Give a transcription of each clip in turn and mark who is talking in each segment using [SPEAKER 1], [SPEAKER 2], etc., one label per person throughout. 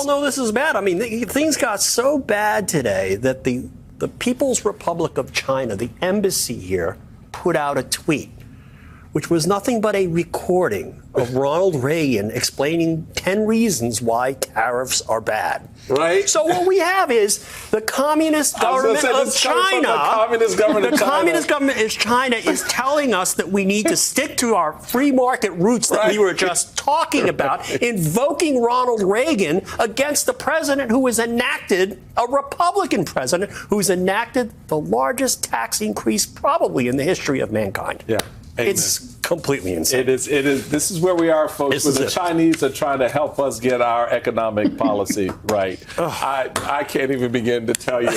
[SPEAKER 1] all know this is bad. I mean, things got so bad today that the People's Republic of China, the embassy here, put out a tweet, which was nothing but a recording of Ronald Reagan explaining 10 reasons why tariffs are bad.
[SPEAKER 2] Right.
[SPEAKER 1] So what we have is the communist government of China. The communist government of China is telling us that we need to stick to our free market roots that we were just talking about, invoking Ronald Reagan against the president who has enacted, a Republican president, who's enacted the largest tax increase probably in the history of mankind.
[SPEAKER 2] Yeah. Amen.
[SPEAKER 1] It's completely insane.
[SPEAKER 2] It is. This is where we are, folks. Where the Chinese are trying to help us get our economic policy right. I can't even begin to tell you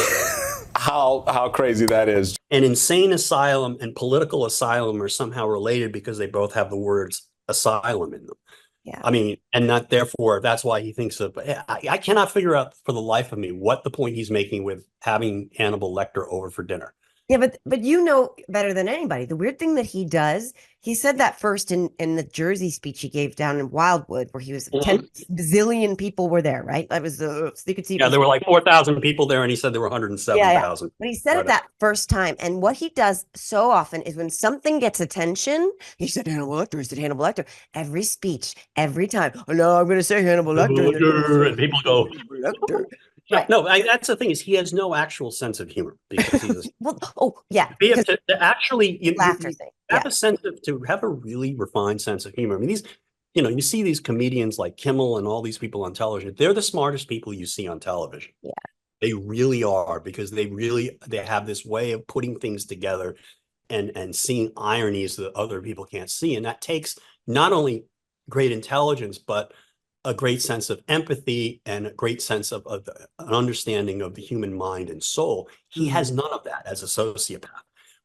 [SPEAKER 2] how crazy that is.
[SPEAKER 1] An insane asylum and political asylum are somehow related because they both have the words asylum in them.
[SPEAKER 3] Yeah.
[SPEAKER 1] I mean, and not therefore, that's why he thinks of, I cannot figure out for the life of me what the point he's making with having Hannibal Lecter over for dinner.
[SPEAKER 3] Yeah, but you know better than anybody. The weird thing that he does, he said that first in the Jersey speech he gave down in Wildwood, where he was 10 bazillion people were there, right? That was so you could see.
[SPEAKER 1] Yeah, there were like 4,000 people there, and he said there were 107,000.
[SPEAKER 3] But he said it that first time, and what he does so often is when something gets attention, he said Hannibal Lecter, he said Hannibal Lecter. Every speech, every time. Oh no, I'm going to say Hannibal Lecter,
[SPEAKER 1] and people go.
[SPEAKER 3] Lecter.
[SPEAKER 1] Right. No, that's the thing is he has no actual sense of humor because he's
[SPEAKER 3] to
[SPEAKER 1] actually you
[SPEAKER 3] laughter thing.
[SPEAKER 1] Have a sense of to have a really refined sense of humor. I mean, these, you see these comedians like Kimmel and all these people on television. They're the smartest people you see on television.
[SPEAKER 3] Yeah,
[SPEAKER 1] they really are because they have this way of putting things together and seeing ironies that other people can't see, and that takes not only great intelligence but a great sense of empathy and a great sense of an understanding of the human mind and soul. He has none of that as a sociopath,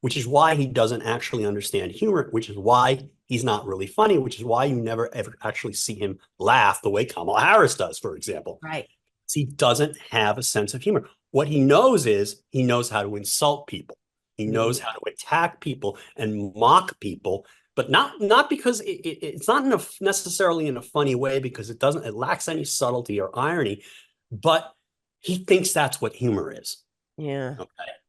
[SPEAKER 1] which is why he doesn't actually understand humor, which is why he's not really funny, which is why you never ever actually see him laugh the way Kamala Harris does, for example.
[SPEAKER 3] Right.
[SPEAKER 1] He doesn't have a sense of humor. What he knows is he knows how to insult people. He knows how to attack people and mock people, but not because it's not necessarily in a funny way, because it lacks any subtlety or irony, but he thinks that's what humor is.
[SPEAKER 3] Yeah.
[SPEAKER 1] Okay.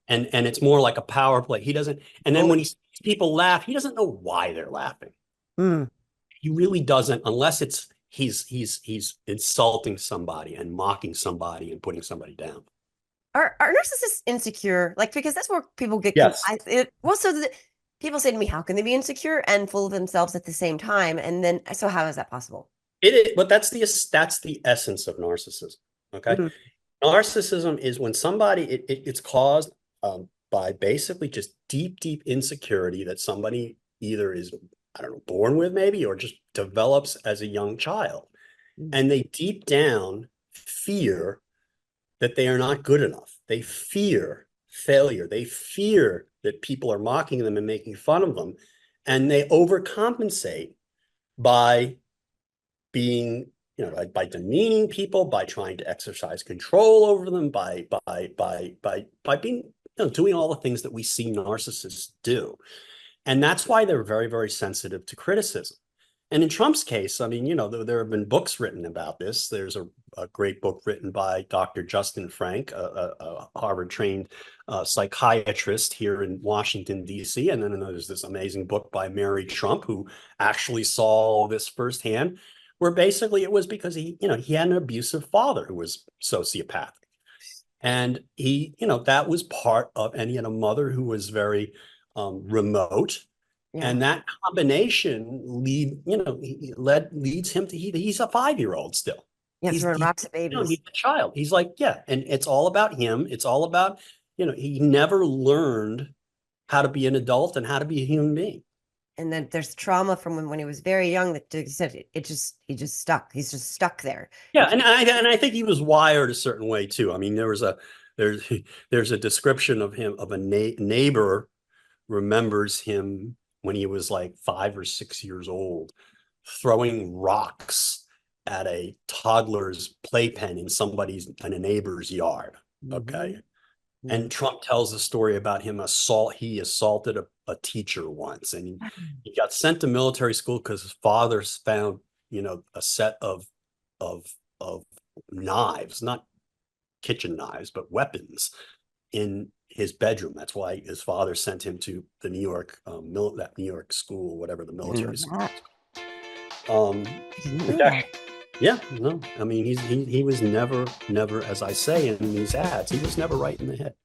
[SPEAKER 1] And it's more like a power play. He doesn't, and then when he sees people laugh, he doesn't know why they're laughing. He really doesn't, unless he's insulting somebody and mocking somebody and putting somebody down.
[SPEAKER 3] Are narcissists insecure? Like, because that's where people get people say to me, how can they be insecure and full of themselves at the same time? And then, so how is that possible?
[SPEAKER 1] It is, but that's the essence of narcissism. Okay. Narcissism is when somebody, it's caused by basically just deep insecurity that somebody either is, I don't know, born with maybe, or just develops as a young child. And they deep down fear that they are not good enough. They fear failure. They fear that people are mocking them and making fun of them. And they overcompensate by being, by demeaning people, by trying to exercise control over them, by being, doing all the things that we see narcissists do. And that's why they're very, very sensitive to criticism. And in Trump's case, I mean, there have been books written about this. There's a great book written by Dr. Justin Frank, a Harvard-trained psychiatrist here in Washington, D.C. And then there's this amazing book by Mary Trump, who actually saw all this firsthand, where basically it was because he had an abusive father who was sociopathic. And that was part of, and he had a mother who was very remote. Yeah. And that combination leads him to, he's a 5-year-old still.
[SPEAKER 3] Yeah, he's rocks babies.
[SPEAKER 1] He's a child. He's like, and it's all about him. It's all about, he never learned how to be an adult and how to be a human being.
[SPEAKER 3] And then there's trauma from when he was very young that he said he just stuck. He's just stuck there.
[SPEAKER 1] Yeah, and I think he was wired a certain way too. I mean, there's a description of him, of a neighbor remembers him when he was like 5 or 6 years old, throwing rocks at a toddler's playpen in a neighbor's yard. Okay. And Trump tells the story about him he assaulted a teacher once, and he got sent to military school because his father found, a set of knives, not kitchen knives, but weapons in his bedroom. That's why his father sent him to the New York, that New York school, whatever the military school. Yeah, no, I mean, he was never, as I say in these ads, he was never right in the head.